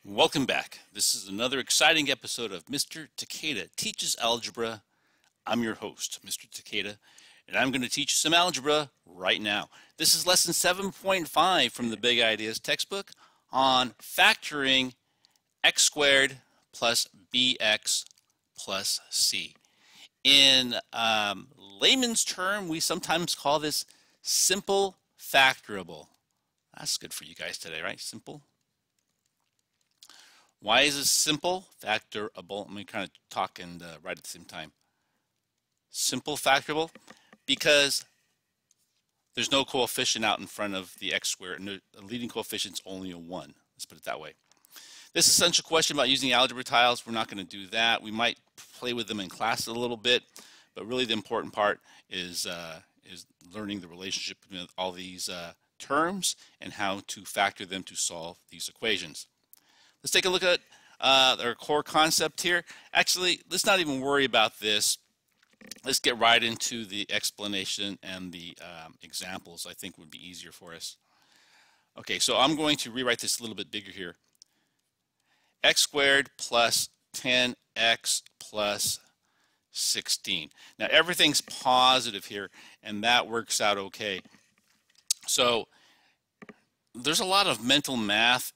Welcome back. This is another exciting episode of Mr. Takeda Teaches Algebra. I'm your host, Mr. Takeda, and I'm going to teach you some algebra right now. This is lesson 7.5 from the Big Ideas textbook on factoring x squared plus bx plus c. In layman's term, we sometimes call this simple factorable. That's good for you guys today, right? Simple. Why is this simple factorable? Let me kind of talk and write at the same time. Simple factorable because there's no coefficient out in front of the x squared, and the leading coefficient is only a 1. Let's put it that way. This essential question about using algebra tiles, we're not going to do that. We might play with them in class a little bit, but really the important part is learning the relationship between all these terms and how to factor them to solve these equations. Let's take a look at our core concept here. Actually, let's not even worry about this. Let's get right into the explanation and the examples. I think would be easier for us. Okay, so I'm going to rewrite this a little bit bigger here. X squared plus 10x plus 16. Now everything's positive here, and that works out okay. So there's a lot of mental math.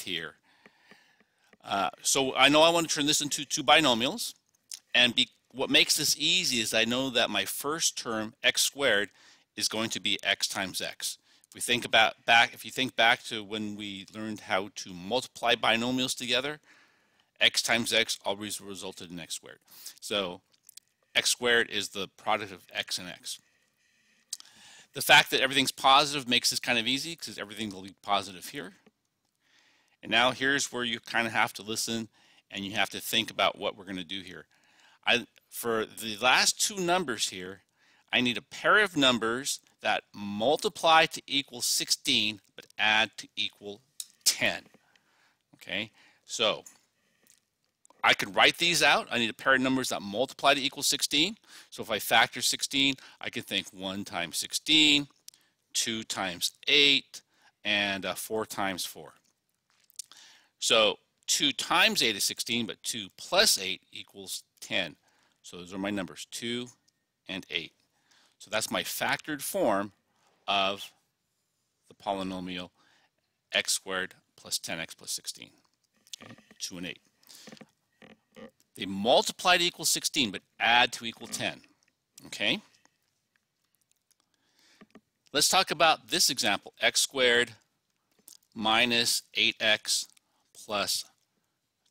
Here. So I know I want to turn this into two binomials, and what makes this easy is I know that my first term, x squared, is going to be x times x. If you think back to when we learned how to multiply binomials together, x times x always resulted in x squared. So x squared is the product of x and x. The fact that everything's positive makes this kind of easy because everything will be positive here. And now here's where you kind of have to listen and you have to think about what we're going to do here. For the last two numbers here, I need a pair of numbers that multiply to equal 16 but add to equal 10. Okay, so I could write these out. I need a pair of numbers that multiply to equal 16. So if I factor 16, I can think 1 times 16, 2 times 8, and 4 times 4. So 2 times 8 is 16, but 2 plus 8 equals 10. So those are my numbers, 2 and 8. So that's my factored form of the polynomial x squared plus 10x plus 16. Okay, 2 and 8. They multiply to equal 16, but add to equal 10. Okay? Let's talk about this example, x squared minus 8x plus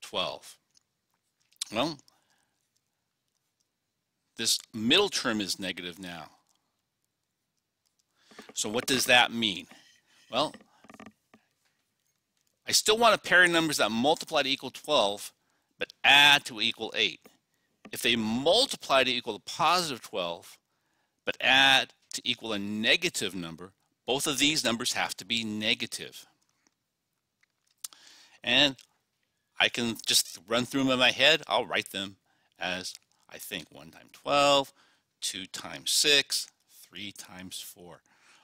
12. Well, this middle term is negative now. So what does that mean? Well, I still want a pair of numbers that multiply to equal 12, but add to equal 8. If they multiply to equal a positive 12, but add to equal a negative number, both of these numbers have to be negative. And I can just run through them in my head. I'll write them as I think 1 times 12, 2 times 6, 3 times 4.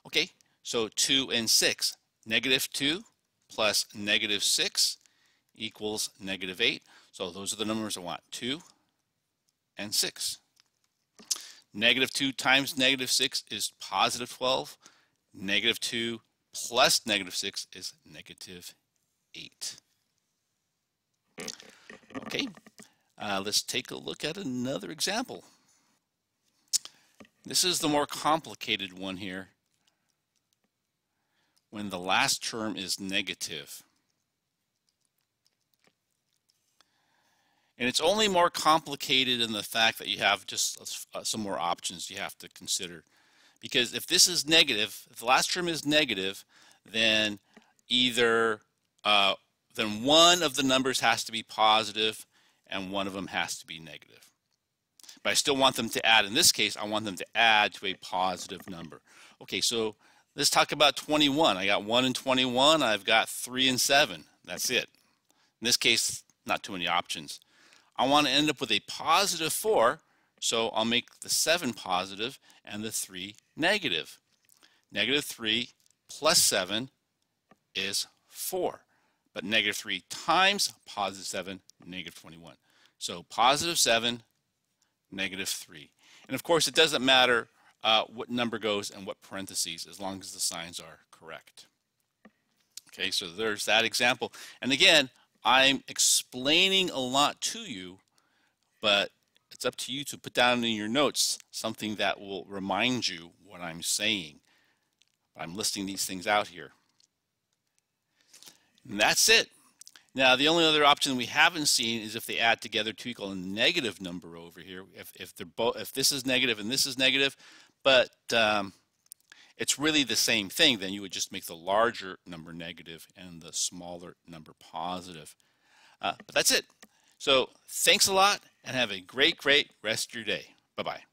Okay, so 2 and 6. Negative 2 plus negative 6 equals negative 8. So those are the numbers I want, 2 and 6. Negative 2 times negative 6 is positive 12. Negative 2 plus negative 6 is negative 8. Okay, let's take a look at another example. This is the more complicated one here, when the last term is negative. And it's only more complicated in the fact that you have just some more options you have to consider. Because if this is negative, if the last term is negative, then either then one of the numbers has to be positive and one of them has to be negative. But I still want them to add. In this case, I want them to add to a positive number. Okay, so let's talk about 21. I got 1 and 21. I've got 3 and 7. That's it. In this case, not too many options. I want to end up with a positive 4, so I'll make the 7 positive and the 3 negative. Negative 3 plus 7 is 4. but negative 3 times positive 7, negative 21. So positive 7, negative 3. And of course, it doesn't matter what number goes in what parentheses, as long as the signs are correct. Okay, so there's that example. And again, I'm explaining a lot to you, but it's up to you to put down in your notes something that will remind you what I'm saying. I'm listing these things out here. And that's it. Now, the only other option we haven't seen is if they add together to equal a negative number over here. If this is negative and this is negative, but it's really the same thing, then you would just make the larger number negative and the smaller number positive. But that's it. So thanks a lot and have a great rest of your day. Bye-bye.